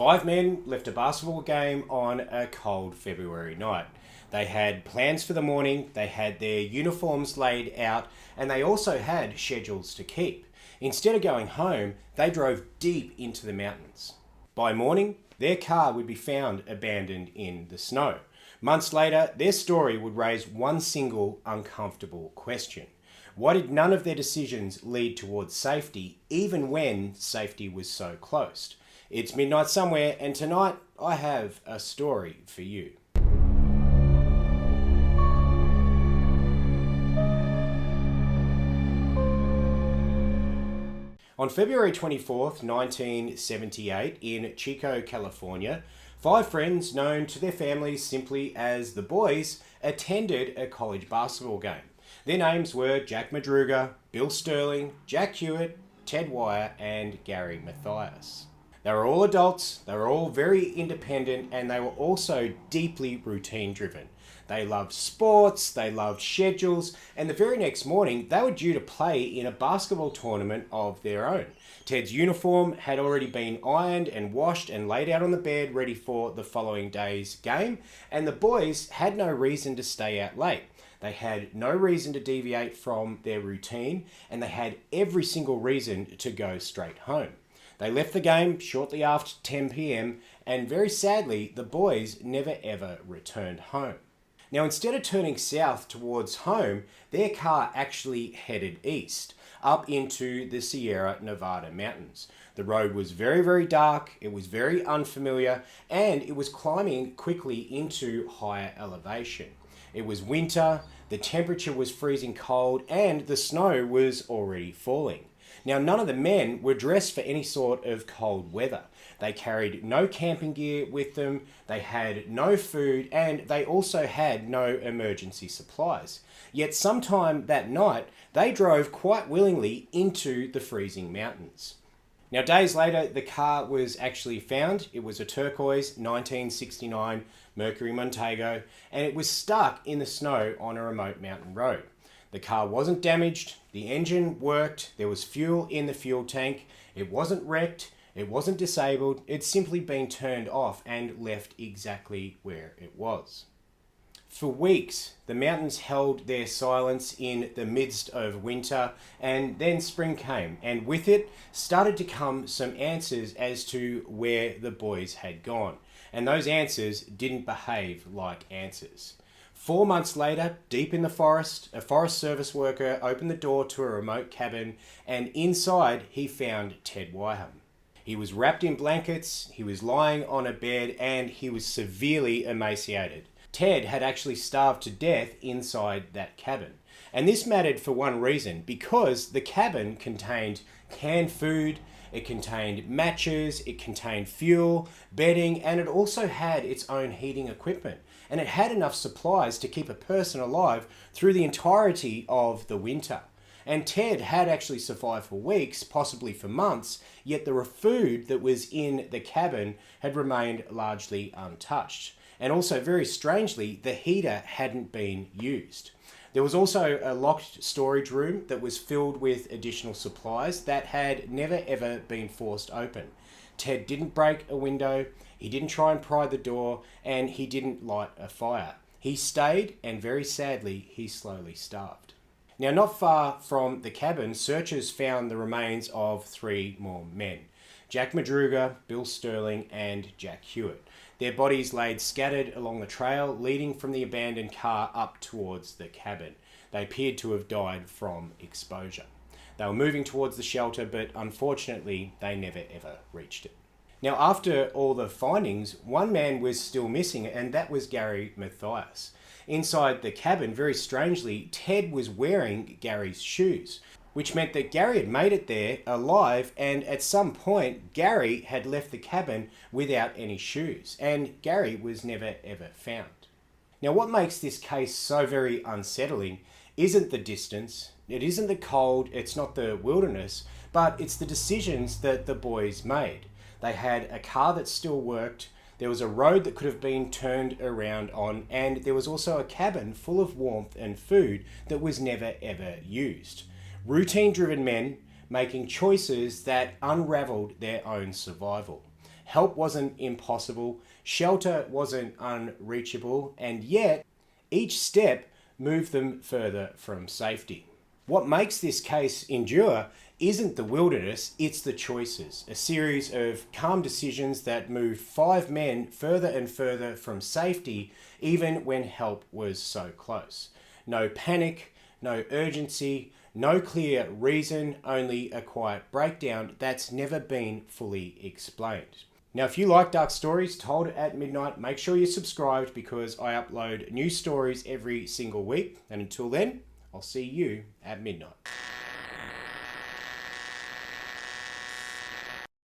Five men left a basketball game on a cold February night. They had plans for the morning, they had their uniforms laid out, and they also had schedules to keep. Instead of going home, they drove deep into the mountains. By morning, their car would be found abandoned in the snow. Months later, their story would raise one single uncomfortable question. Why did none of their decisions lead towards safety, even when safety was so close? It's midnight somewhere, and tonight I have a story for you. On February 24th, 1978, in Chico, California, five friends known to their families simply as the Boys attended a college basketball game. Their names were Jack Madruga, Bill Sterling, Jack Hewitt, Ted Wire, and Gary Mathias. They were all adults, they were all very independent, and they were also deeply routine driven. They loved sports, they loved schedules, and the very next morning they were due to play in a basketball tournament of their own. Ted's uniform had already been ironed and washed and laid out on the bed ready for the following day's game, and the boys had no reason to stay out late. They had no reason to deviate from their routine, and they had every single reason to go straight home. They left the game shortly after 10 p.m, and very sadly, the boys never ever returned home. Now, instead of turning south towards home, their car actually headed east, up into the Sierra Nevada mountains. The road was very, very dark, it was very unfamiliar, and it was climbing quickly into higher elevation. It was winter, the temperature was freezing cold, and the snow was already falling. Now, none of the men were dressed for any sort of cold weather. They carried no camping gear with them, they had no food, and they also had no emergency supplies. Yet sometime that night, they drove quite willingly into the freezing mountains. Now, days later, the car was actually found. It was a turquoise 1969 Mercury Montego, and it was stuck in the snow on a remote mountain road. The car wasn't damaged, the engine worked, there was fuel in the fuel tank, it wasn't wrecked, it wasn't disabled, it's simply been turned off and left exactly where it was. For weeks, the mountains held their silence in the midst of winter, and then spring came, and with it started to come some answers as to where the boys had gone. And those answers didn't behave like answers. 4 months later, deep in the forest, a Forest Service worker opened the door to a remote cabin, and inside he found Ted Wyham. He was wrapped in blankets, he was lying on a bed, and he was severely emaciated. Ted had actually starved to death inside that cabin. And this mattered for one reason, because the cabin contained canned food, it contained matches, it contained fuel, bedding, and it also had its own heating equipment. And it had enough supplies to keep a person alive through the entirety of the winter. And Ted had actually survived for weeks, possibly for months, yet the food that was in the cabin had remained largely untouched. And also, very strangely, the heater hadn't been used. There was also a locked storage room that was filled with additional supplies that had never ever been forced open. Ted didn't break a window, he didn't try and pry the door, and he didn't light a fire. He stayed, and very sadly, he slowly starved. Now, not far from the cabin, searchers found the remains of three more men: Jack Madruga, Bill Sterling, and Jack Hewitt. Their bodies laid scattered along the trail leading from the abandoned car up towards the cabin. They appeared to have died from exposure. They were moving towards the shelter, but unfortunately, they never ever reached it. Now, after all the findings, one man was still missing, and that was Gary Mathias. Inside the cabin, very strangely, Ted was wearing Gary's shoes, which meant that Gary had made it there alive, and at some point, Gary had left the cabin without any shoes, and Gary was never ever found. Now, what makes this case so very unsettling isn't the distance, it isn't the cold, it's not the wilderness, but it's the decisions that the boys made. They had a car that still worked, there was a road that could have been turned around on, and there was also a cabin full of warmth and food that was never ever used. Routine-driven men making choices that unraveled their own survival. Help wasn't impossible, shelter wasn't unreachable, and yet each step moved them further from safety. What makes this case endure isn't the wilderness, it's the choices. A series of calm decisions that moved 5 men further and further from safety, even when help was so close. No panic, no urgency, no clear reason, only a quiet breakdown that's never been fully explained. Now, if you like dark stories told at midnight, make sure you're subscribed because I upload new stories every single week. And until then, I'll see you at midnight.